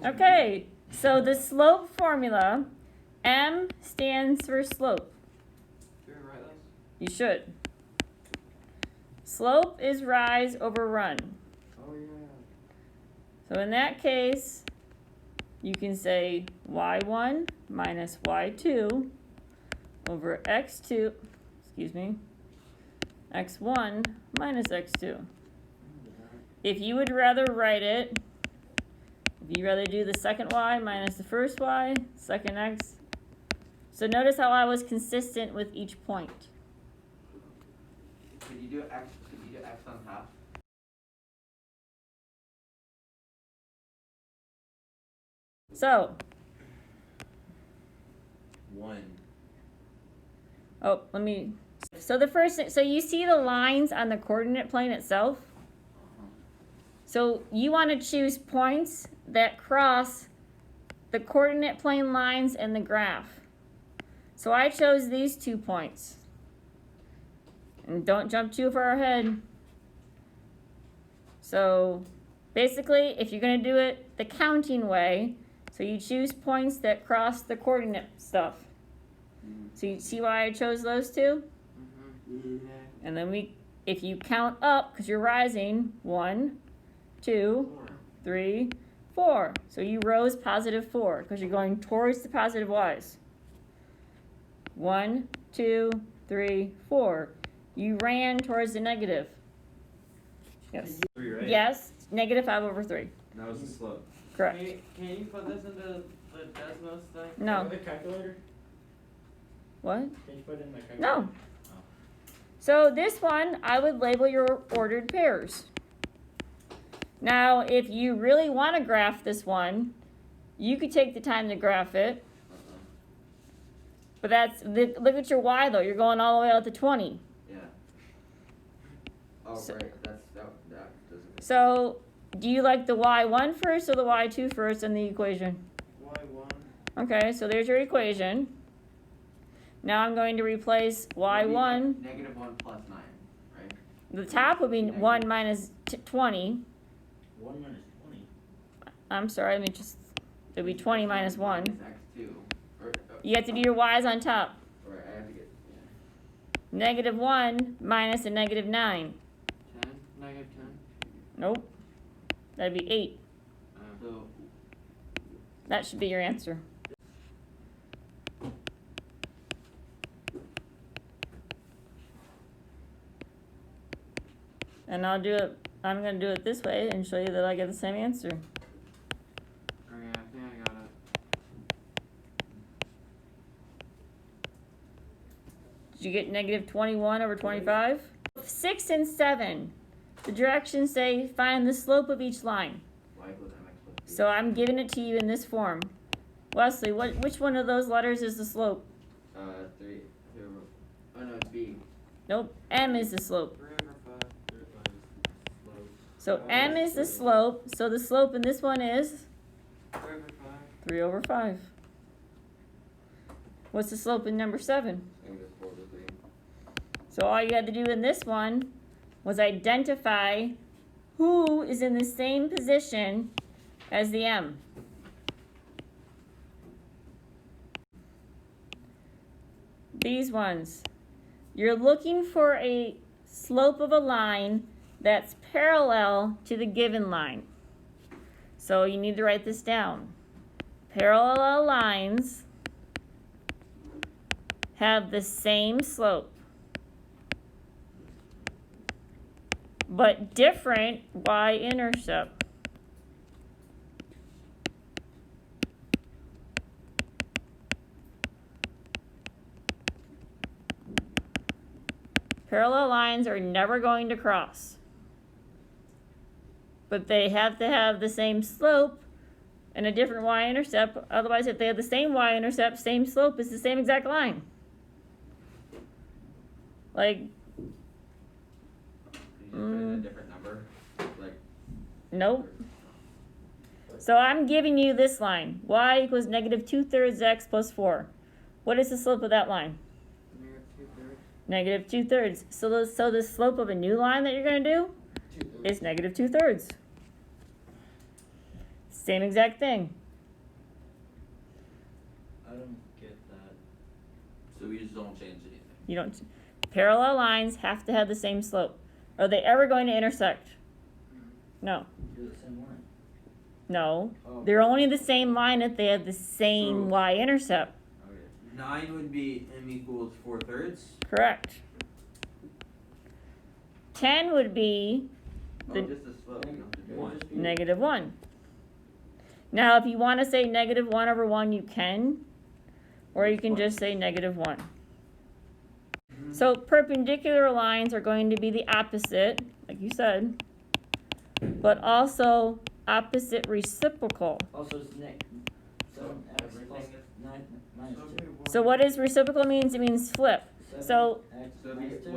Okay, so the slope formula, M stands for slope. Do we write those? You should. Slope is rise over run. Oh yeah. So in that case, you can say y1 minus y2 over x2, x1 minus x2. If you would rather write it, if you'd rather do the second y minus the first y, second x. So notice how I was consistent with each point. Could you do x on top? So, 1. oh, so the first thing, so you see the lines on the coordinate plane itself? So you want to choose points that cross the coordinate plane lines in the graph. So I chose these 2 points. And don't jump too far ahead. So basically, if you're going to do it the counting way, so you choose points that cross the coordinate stuff. So you see why I chose those 2? And then if you count up, because you're rising, 1, 2, 3, 4. So you rose positive 4, because you're going towards the positive y's. 1, 2, 3, 4. You ran towards the negative. Yes. 3, right? Yes, negative 5 over 3. That was the slope. Correct. Can you put this into the Desmos thing? No. The calculator? What? Can you put it in the calculator? No. So this one, I would label your ordered pairs. Now, if you really want to graph this one, you could take the time to graph it. But look at your y though. You're going all the way out to 20. Yeah. Oh, So- right. That doesn't. So, do you like the y1 first or the y2 first in the equation? Y1. Okay, so there's your equation. Now I'm going to replace y1. Negative 1 plus 9, right? The top would be 1 minus 20. 1 minus 20. I'm sorry, it would be 20 minus 1. Minus x2. You have to do your y's on top. Right, I have to get. Negative 1 minus a negative 9. 10. Negative 10. Nope. That'd be 8. So, That should be your answer. And I'm going to do it this way and show you that I get the same answer. Okay, I think I got it. Did you get negative 21 over 25? 6 and 7. The directions say find the slope of each line. y equals mx plus b. So I'm giving it to you in this form. Wesley, which one of those letters is the slope? 3. Oh no, it's b. Nope, M is the slope. 3 over 5. So M is the slope, so the slope in this one is 3 over 5. 3 over 5. What's the slope in number 7? Negative 4 over 3. So all you had to do in this one was identify who is in the same position as the M. These ones. You're looking for a slope of a line that's parallel to the given line. So you need to write this down. Parallel lines have the same slope, but different y-intercept. Parallel lines are never going to cross, but they have to have the same slope and a different y-intercept. Otherwise, if they have the same y-intercept, same slope, it's the same exact line. Like, Did you just put in a different number? Like, nope. So I'm giving you this line. Y equals negative 2/3 x plus 4. What is the slope of that line? Negative 2/3. Negative 2/3. So the slope of a new line that you're going to do is negative 2/3. Same exact thing. I don't get that. So we just don't change anything. You don't. Parallel lines have to have the same slope. Are they ever going to intersect? No. You're the same line. No. Oh. They're only the same line if they have the same So- y-intercept. Okay. 9 would be m equals 4/3. Correct. 10 would be The- Just the slope, you don't have to do One. it. negative 1. Now, if you want to say negative 1 over 1, you can. Or you can just say negative 1. So perpendicular lines are going to be the opposite, like you said, but also opposite reciprocal. Also, it's neck. 7x plus Everything is- 9 minus 2. So what does reciprocal means? It means flip. 7 So- x So minus 2.